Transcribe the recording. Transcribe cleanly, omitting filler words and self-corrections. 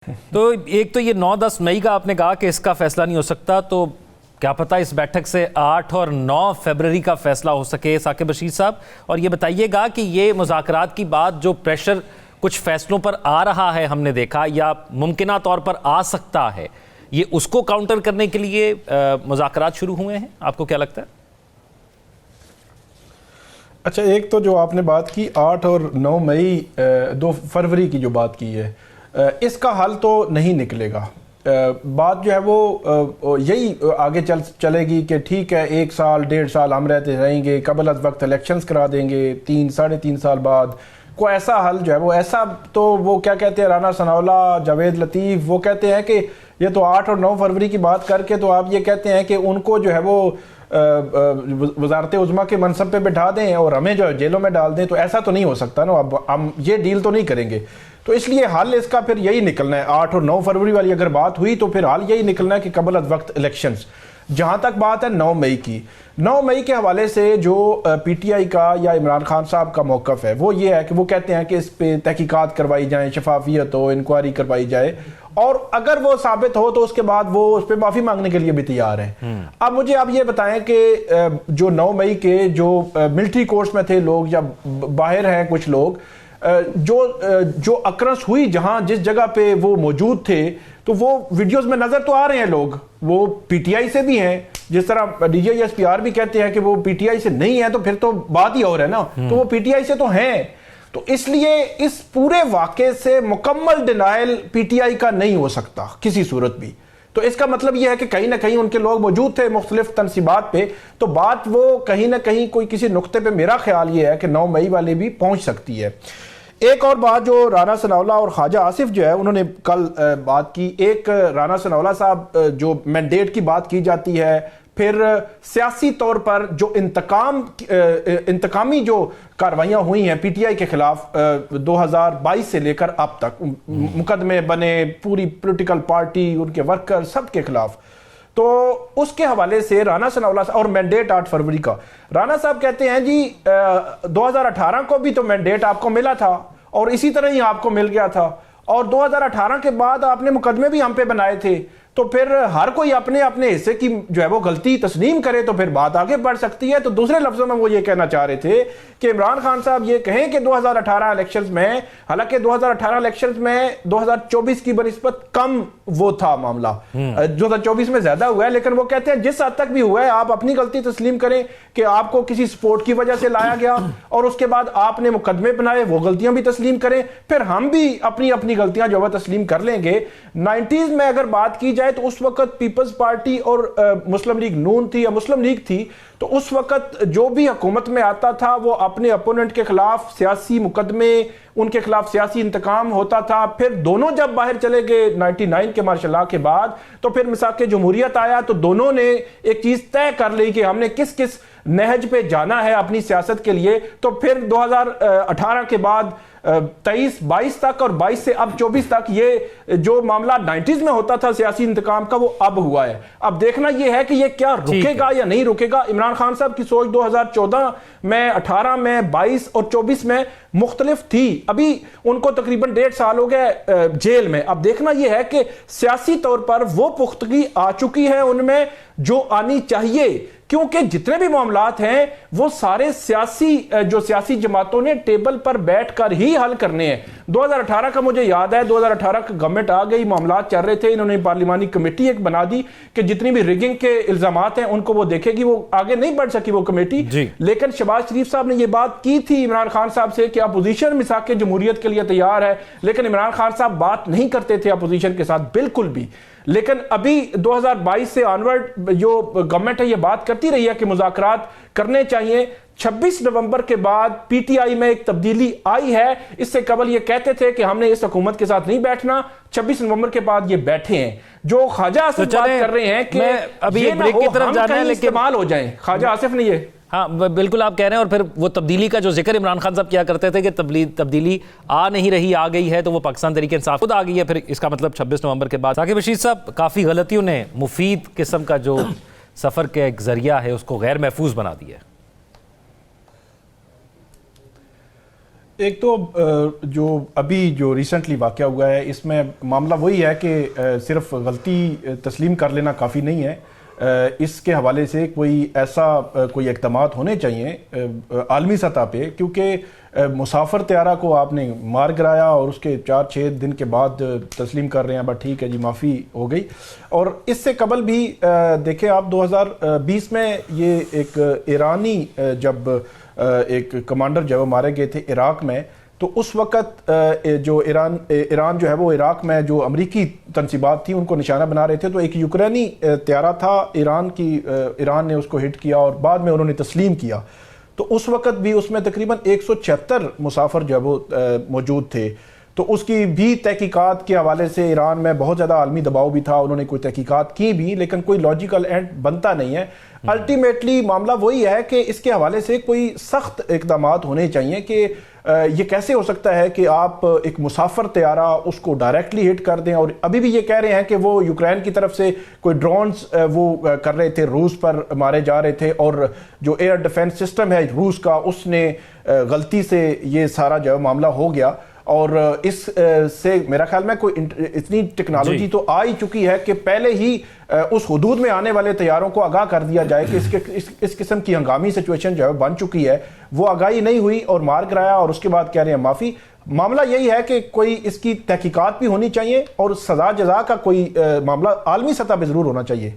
تو ایک تو یہ 9-10 مئی کا آپ نے کہا کہ اس کا فیصلہ نہیں ہو سکتا، تو کیا پتہ اس بیٹھک سے 8 اور 9 فروری کا فیصلہ ہو سکے ثاقب رشید صاحب. اور یہ بتائیے گا کہ یہ مذاکرات کی بات جو پریشر کچھ فیصلوں پر آ رہا ہے ہم نے دیکھا یا ممکنہ طور پر آ سکتا ہے، یہ اس کو کاؤنٹر کرنے کے لیے مذاکرات شروع ہوئے ہیں؟ آپ کو کیا لگتا ہے؟ اچھا، ایک تو جو آپ نے بات کی 8 اور 9 مئی 2 فروری کی جو بات کی ہے، اس کا حل تو نہیں نکلے گا. بات جو ہے وہ یہی آگے چلے گی کہ ٹھیک ہے 1 سال 1.5 سال ہم رہتے رہیں گے، قبل از وقت الیکشنز کرا دیں گے، 3-3.5 سال بعد کوئی ایسا حل جو ہے وہ ایسا. تو وہ کیا کہتے ہیں، رانا ثناءاللہ، جاوید لطیف، وہ کہتے ہیں کہ یہ تو 8 اور 9 فروری کی بات کر کے تو آپ یہ کہتے ہیں کہ ان کو جو ہے وہ وزارت عظمیٰ کے منصب پہ بٹھا دیں اور ہمیں جو جیلوں میں ڈال دیں. تو ایسا تو نہیں ہو سکتا نا، اب ہم یہ ڈیل تو نہیں کریں گے. تو اس لیے حل اس کا پھر یہی نکلنا ہے. 8 اور 9 فروری والی اگر بات ہوئی تو پھر حل یہی نکلنا ہے کہ قبل از وقت الیکشنز. جہاں تک بات ہے 9 مئی کی، 9 مئی کے حوالے سے جو پی ٹی آئی کا یا عمران خان صاحب کا موقف ہے وہ یہ ہے کہ وہ کہتے ہیں کہ اس پہ تحقیقات کروائی جائیں، شفافیت ہو، انکوائری کروائی جائے، اور اگر وہ ثابت ہو تو اس کے بعد وہ اس پہ معافی مانگنے کے لیے بھی تیار ہیں. اب مجھے آپ یہ بتائیں کہ جو 9 مئی کے جو ملٹری کورس میں تھے لوگ یا باہر ہیں کچھ لوگ، جو اکرنس ہوئی جہاں جس جگہ پہ وہ موجود تھے، تو وہ ویڈیوز میں نظر تو آ رہے ہیں لوگ، وہ پی ٹی آئی سے بھی ہیں، جس طرح D J S P R بھی کہتے ہیں کہ وہ پی ٹی آئی سے نہیں ہے، تو پھر تو بات ہی اور ہے نا. تو وہ پی ٹی آئی سے تو ہیں. تو اس لیے اس پورے واقعے سے مکمل ڈینائل پی ٹی آئی کا نہیں ہو سکتا کسی صورت بھی. تو اس کا مطلب یہ ہے کہ کہیں نہ کہیں ان کے لوگ موجود تھے مختلف تنصیبات پہ. تو بات وہ کہیں نہ کہیں کوئی کسی نقطے پہ میرا خیال یہ ہے کہ 9 مئی والے بھی پہنچ سکتی ہے. ایک اور بات جو رانا ثناءاللہ اور خواجہ آصف جو ہے انہوں نے کل بات کی، ایک رانا ثناءاللہ صاحب جو مینڈیٹ کی بات کی جاتی ہے، پھر سیاسی طور پر جو انتقامی جو کاروائیاں ہوئی ہیں پی ٹی آئی کے خلاف 2022 سے لے کر اب تک، مقدمے بنے پوری پولیٹیکل پارٹی، ان کے ورکر، سب کے خلاف. تو اس کے حوالے سے رانا ثناءاللہ اور مینڈیٹ 8 فروری کا، رانا صاحب کہتے ہیں جی 2018 کو بھی تو مینڈیٹ آپ کو ملا تھا اور اسی طرح ہی آپ کو مل گیا تھا، اور 2018 کے بعد آپ نے مقدمے بھی ہم پہ بنائے تھے. تو پھر ہر کوئی اپنے اپنے حصے کی جو ہے وہ غلطی تسلیم کرے تو پھر بات آگے بڑھ سکتی ہے. تو دوسرے لفظوں میں وہ یہ کہنا چاہ رہے تھے کہ عمران خان صاحب یہ کہیں کہ 2018 الیکشنز میں، حالانکہ 2018 الیکشنز میں 2024 کی بنسبت کم وہ تھا معاملہ، 2024 میں زیادہ ہوا ہے، لیکن وہ کہتے ہیں جس حد تک بھی ہوا ہے آپ اپنی غلطی تسلیم کریں کہ آپ کو کسی سپورٹ کی وجہ سے لایا گیا اور اس کے بعد آپ نے مقدمے بنائے، وہ غلطیاں بھی تسلیم کریں، پھر ہم بھی اپنی اپنی غلطیاں جو ہے تسلیم کر لیں گے. 90s میں اگر بات کی جائے تو اس وقت پیپلز پارٹی اور مسلم لیگ نون تھی یا مسلم لیگ تھی، تو اس وقت جو بھی حکومت میں آتا تھا وہ اپنے اپوننٹ کے خلاف سیاسی مقدمے، ان کے خلاف سیاسی انتقام ہوتا تھا. پھر دونوں جب باہر چلے گئے 99 کے مارشل لاء کے بعد، تو پھر مساق جمہوریت آیا، تو دونوں نے ایک چیز طے کر لی کہ ہم نے کس کس نہج پہ جانا ہے اپنی سیاست کے لیے. تو پھر 2018 کے بعد 23-22 تک اور 22 سے اب 24 تک یہ جو معاملہ 90s میں ہوتا تھا سیاسی انتقام کا وہ اب ہوا ہے. اب دیکھنا یہ ہے کہ یہ کیا رکے گا یا نہیں رکے گا. عمران خان صاحب کی سوچ 2014 میں، 18 میں، 22 اور 24 میں مختلف تھی. ابھی ان کو تقریباً 1.5 سال ہو گئے جیل میں. اب دیکھنا یہ ہے کہ سیاسی طور پر وہ پختگی آ چکی ہے ان میں جو آنی چاہیے، کیونکہ جتنے بھی معاملات ہیں وہ سارے سیاسی جماعتوں نے ٹیبل پر بیٹھ کر ہی حل کرنے ہیں. 2018 کا مجھے یاد ہے، 2018 کا گورنمنٹ آ گئی، معاملات چل رہے تھے، انہوں نے پارلیمانی کمیٹی ایک بنا دی کہ جتنی بھی ریگنگ کے الزامات ہیں ان کو وہ دیکھے گی. وہ آگے نہیں بڑھ سکی وہ کمیٹی، لیکن شہباز شریف صاحب نے یہ بات کی تھی عمران خان صاحب سے کہ اپوزیشن مساق جمہوریت کے لیے تیار ہے، لیکن عمران خان صاحب بات نہیں کرتے تھے اپوزیشن کے ساتھ بالکل بھی. لیکن ابھی 2022 سے آنورڈ جو گورنمنٹ ہے یہ بات کرتی رہی ہے کہ مذاکرات کرنے چاہیے. 26 نومبر کے بعد پی ٹی آئی میں ایک تبدیلی آئی ہے. اس سے قبل یہ کہتے تھے کہ ہم نے اس حکومت کے ساتھ نہیں بیٹھنا، 26 نومبر کے بعد یہ بیٹھے ہیں. جو خواجہ آصف بات کر رہے ہیں کہ یہ نہ ہو ہم کہیں استعمال ہو جائیں، خواجہ آصف نے یہ ہاں بالکل آپ کہہ رہے ہیں. اور پھر وہ تبدیلی کا جو ذکر عمران خان صاحب کیا کرتے تھے کہ تبدیلی آ نہیں رہی، آ گئی ہے، تو وہ پاکستان تحریک انصاف خود آ گئی ہے. پھر اس کا مطلب 26 نومبر کے بعد ثاقب رشید صاحب کافی غلطیوں نے مفید قسم کا جو سفر کا ایک ذریعہ ہے اس کو غیر محفوظ بنا دیا ہے. ایک تو جو ابھی جو ریسنٹلی واقعہ ہوا ہے اس میں معاملہ وہی ہے کہ صرف غلطی تسلیم کر لینا کافی نہیں ہے. اس کے حوالے سے کوئی ایسا کوئی اقدامات ہونے چاہیے عالمی سطح پہ, کیونکہ مسافر طیارہ کو آپ نے مار گرایا اور اس کے 4-6 دن کے بعد تسلیم کر رہے ہیں بس ٹھیک ہے جی معافی ہو گئی. اور اس سے قبل بھی دیکھیں آپ 2020 میں یہ ایک ایرانی جب ایک کمانڈر جو ہے وہ مارے گئے تھے عراق میں, تو اس وقت جو ایران جو ہے وہ عراق میں جو امریکی تنصیبات تھیں ان کو نشانہ بنا رہے تھے, تو ایک یوکرینی طیارہ تھا ایران نے اس کو ہٹ کیا اور بعد میں انہوں نے تسلیم کیا. تو اس وقت بھی اس میں تقریباً 176 مسافر جو ہے وہ موجود تھے. تو اس کی بھی تحقیقات کے حوالے سے ایران میں بہت زیادہ عالمی دباؤ بھی تھا, انہوں نے کوئی تحقیقات کی بھی, لیکن کوئی لاجیکل اینڈ بنتا نہیں ہے. الٹیمیٹلی معاملہ وہی ہے کہ اس کے حوالے سے کوئی سخت اقدامات ہونے چاہیے کہ یہ کیسے ہو سکتا ہے کہ آپ ایک مسافر طیارہ اس کو ڈائریکٹلی ہٹ کر دیں. اور ابھی بھی یہ کہہ رہے ہیں کہ وہ یوکرین کی طرف سے کوئی ڈرونز وہ کر رہے تھے, روس پر مارے جا رہے تھے, اور جو ایئر ڈیفنس سسٹم ہے روس کا اس نے غلطی سے یہ سارا جو معاملہ ہو گیا. اور اس سے میرا خیال میں کوئی اتنی ٹیکنالوجی تو آ ہی چکی ہے کہ پہلے ہی اس حدود میں آنے والے طیاروں کو آگاہ کر دیا جائے کہ اس قسم کی ہنگامی سچویشن جو ہے بن چکی ہے. وہ آگاہی نہیں ہوئی اور مار گرایا اور اس کے بعد کہہ رہے ہیں معافی. معاملہ یہی ہے کہ کوئی اس کی تحقیقات بھی ہونی چاہیے اور سزا جزا کا کوئی معاملہ عالمی سطح پہ ضرور ہونا چاہیے.